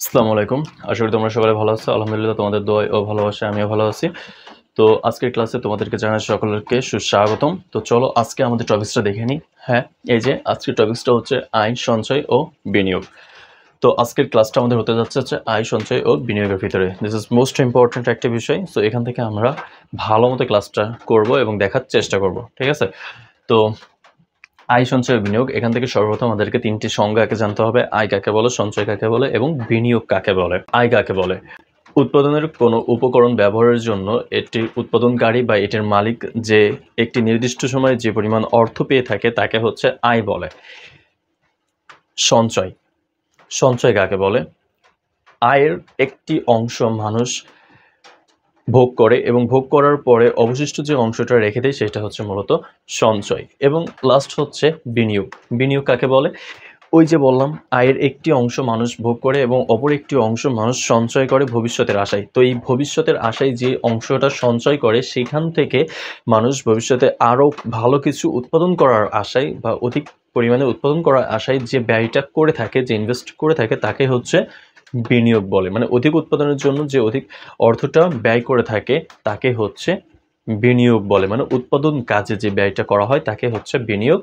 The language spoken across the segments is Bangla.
আসসালামু আলাইকুম। আশা করি তোমরা সবাই ভালো আছো। আলহামদুলিল্লাহ তোমাদের দোয়ায় ও ভালোবাসায় আমিও ভালো আছি। তো আজকের ক্লাসে তোমাদেরকে জানাই সকলকে সুস্বাগতম। তো চলো আজকে আমাদের টপিকসটা দেখে নিই। হ্যাঁ, এই যে আজকের টপিকসটা হচ্ছে আয়, সঞ্চয় ও বিনিয়োগ। তো আজকের ক্লাসটা আমাদের হতে যাচ্ছে আয়, সঞ্চয় ও বিনিয়োগের ভিতরে। দিস ইজ মোস্ট ইম্পর্ট্যান্ট একটা বিষয়। সো এখান থেকে আমরা ভালো মতো ক্লাসটা করব এবং দেখার চেষ্টা করব। ঠিক আছে? তো আয়, সঞ্চয়, বিনিয়োগ, এখান থেকে সর্বপ্রথম আমাদেরকে তিনটি সংজ্ঞা আগে জানতে হবে। আয় কাকে বলে, সঞ্চয় কাকে বলে এবং বিনিয়োগ কাকে বলে। আয় কাকে বলে? উৎপাদনের কোনো উপকরণ ব্যবহারের জন্য এটির উৎপাদনকারী বা এটির মালিক যে একটি নির্দিষ্ট সময়ে যে পরিমাণ অর্থ পেয়ে থাকে তাকে হচ্ছে আয় বলে। সঞ্চয়, সঞ্চয় কাকে বলে? আয়ের একটি অংশ মানুষ ভোগ করে এবং ভোগ করার পরে অবশিষ্ট যে অংশটা রেখে দেয় সেটা হচ্ছে মূলত সঞ্চয়। এবং লাস্ট হচ্ছে বিনিয়োগ। বিনিয়োগ কাকে বলে? ওই যে বললাম, আয়ের একটি অংশ মানুষ ভোগ করে এবং অপর একটি অংশ মানুষ সঞ্চয় করে ভবিষ্যতের আশায়। তো এই ভবিষ্যতের আশায় যে অংশটা সঞ্চয় করে সেখান থেকে মানুষ ভবিষ্যতে আরও ভালো কিছু উৎপাদন করার আশায় বা অধিক পরিমাণে উৎপাদন করার আশায় যে ব্যয়টা করে থাকে, যে ইনভেস্ট করে থাকে তাকে হচ্ছে বিনিয়োগ বলে। মানে অধিক উৎপাদনের জন্য যে অধিক অর্থটা ব্যয় করে থাকে তাকে হচ্ছে বিনিয়োগ বলে। মানে উৎপাদন কাজে যে ব্যয়টা করা হয় তাকে হচ্ছে বিনিয়োগ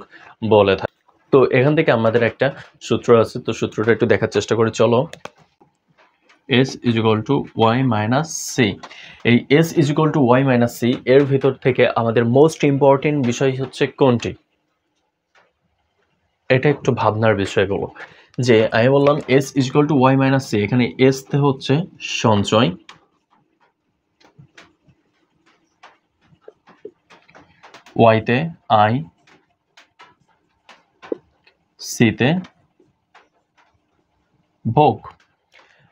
বলে থাকে। তো এখান থেকে আমাদের একটা সূত্র আছে, তো সূত্রটা একটু দেখার চেষ্টা করে চলো। S = y - c। এই S = y - c এর ভিতর থেকে আমাদের মোস্ট ইম্পর্টেন্ট বিষয় হচ্ছে কোনটি? এটা একটু ভাবনার বিষয় বলো। যে আমি বললাম S = y - c, এখানে S তে হচ্ছে সঞ্চয়, y তে আয়, c তে ভোগ।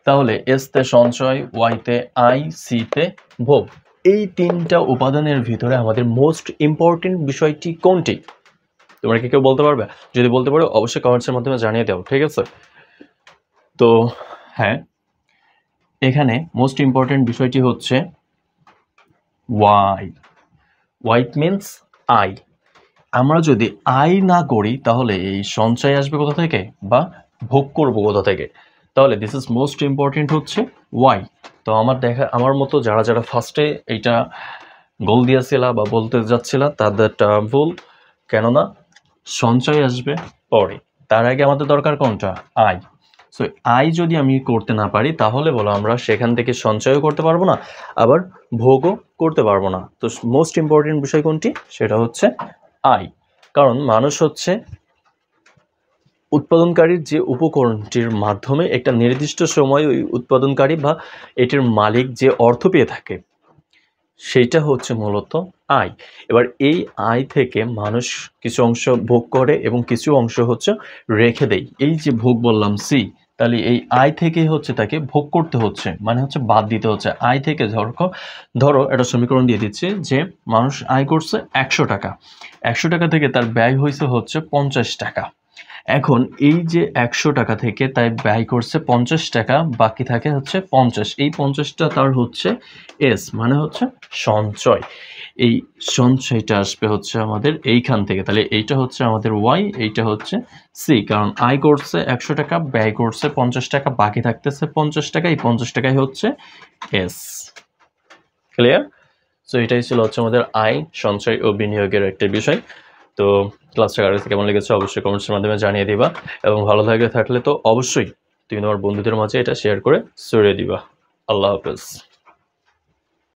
তাহলে S তে সঞ্চয়, y তে আয়, c তে ভোগ, এই তিনটা উপাদানের ভিতরে আমাদের মোস্ট ইম্পর্টেন্ট বিষয়টি কোনটি? তোমরা কি কেউ বলতে পারবে? যদি বলতে পারো অবশ্যই কমেন্টসের মাধ্যমে জানিয়ে দাও। ঠিক আছে? তো হ্যাঁ, এখানে মোস্ট ইম্পর্টেন্ট বিষয়টি হচ্ছে ওয়াই। ওয়াই মিনস আয়। আমরা যদি আয় না করি তাহলে এই সঞ্চয় আসবে কোথা থেকে বা ভোগ করব কোথা থেকে? তাহলে দিস ইজ মোস্ট ইম্পর্টেন্ট হচ্ছে ওয়াই। তো আমার মতো যারা যারা ফার্স্টে এইটা গোল দিয়েছিল বা বলতে যাচ্ছিল তাদেরটা ভুল। কেননা সঞ্চয় আসবে পরে, তার আগে আমাদের দরকার কোনটা? আয়। সো আয় যদি আমি করতে না পারি তাহলে বলো আমরা সেখান থেকে সঞ্চয়ও করতে পারবো না, আবার ভোগও করতে পারবো না। তো মোস্ট ইম্পর্টেন্ট বিষয় কোনটি? সেটা হচ্ছে আয়। কারণ মানুষ হচ্ছে উৎপাদনকারীর যে উপকরণটির মাধ্যমে একটা নির্দিষ্ট সময় ওই উৎপাদনকারী বা এটির মালিক যে অর্থ পেয়ে থাকে সেইটা হচ্ছে মূলত আয়। এবার এই আয় থেকে মানুষ কিছু অংশ ভোগ করে এবং কিছু অংশ হচ্ছে রেখে দেয়। এই যে ভোগ বললাম সি, তাহলে এই আয় থেকে হচ্ছে তাকে ভোগ করতে হচ্ছে, মানে হচ্ছে বাদ দিতে হচ্ছে। আয় থেকে ধরো একটা সমীকরণ দিয়ে দিচ্ছে যে মানুষ আয় করছে 100 টাকা, 100 টাকা থেকে তার ব্যয় হয়েছে হচ্ছে 50 টাকা। এখন এই যে 100 টাকা থেকে তাই ব্যয় করছে 50 টাকা, বাকি থাকে হচ্ছে 50। এই 50টা তার হচ্ছে এস, মানে হচ্ছে সঞ্চয়। এই সঞ্চয়টা আসবে হচ্ছে আমাদের এইখান থেকে। তাহলে এইটা হচ্ছে আমাদের ওয়াই, এইটা হচ্ছে সি। কারণ আয় করছে 100 টাকা, ব্যয় করছে 50 টাকা, বাকি থাকতেছে 50 টাকা। এই 50 টাকাই হচ্ছে এস। ক্লিয়ার? সো এটাই ছিল হচ্ছে আমাদের আয়, সঞ্চয় ও বিনিয়োগের একটা বিষয়। তো ক্লাসটা কার কাছে কেমন লেগেছে অবশ্যই কমেন্টসের মাধ্যমে জানিয়ে দিবা, এবং ভালো থাকলে তো অবশ্যই তুমি তোমার বন্ধুদের মাঝে এটা শেয়ার করে ছড়িয়ে দিবা। আল্লাহ হাফেজ।